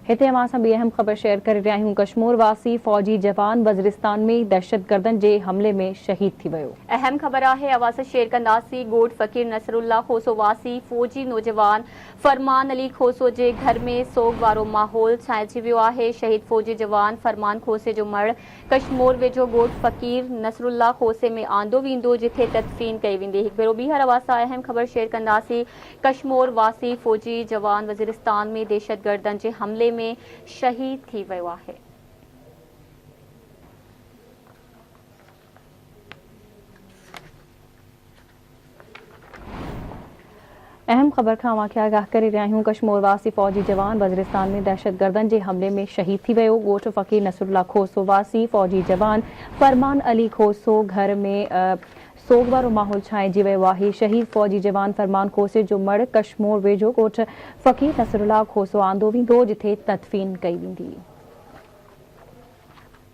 हिते अवां सां ॿी अहम ख़बर शेयर करे रहिया आहियूं। कश्मीर वासी फौजी जवान वज़ीरिस्तान में दहशतगर्दनि जे हमले में शहीद थी वियो। अहम ख़बर आहे अवां सां शेयर कंदासीं। ॻोठ फ़कीर नसरुल्ला खोसो वासी फौजी नौजवान फरमान अली खोसो जे घर में सोग वारो माहौल छाइजी वियो आहे। शहीद फौजी जवान फरमान खोसे जो मड़ कश्मीर वेझो ॻोठ फ़कीर नसरुल्ला खोसे में आंदो वेंदो, जिथे तदफ़ीन कई वेंदी। हिकु भेरो ॿीहर अवां सां अहम ख़बर शेयर कंदासीं। कश्मीर वासी फौजी जवान वज़ीरिस्तान में दहशतगर्दनि जे हमले में शहीद थी वियो आहे। अहम ख़बर खां अवां खे आगाह करे रहिया आहियूं। कश्मीर वासी फौजी जवान वज़ीरिस्तान में दहशतगर्दनि जे हमले में शहीद थी वियो। ॻोठ फ़कीर नसरुल्ला खोसो वासी फौजी जवान फरमान अली खोसो घर में सोग वारो माहौल छाइजी वियो आहे। शहीद फौजी जवान फरमान खोसे जो मड़ कश्मीर वेझो ॻोठ फ़कीर नसरुल्ला खोसो आंदो वेंदो, जिथे तदफ़ीन कई वेंदी।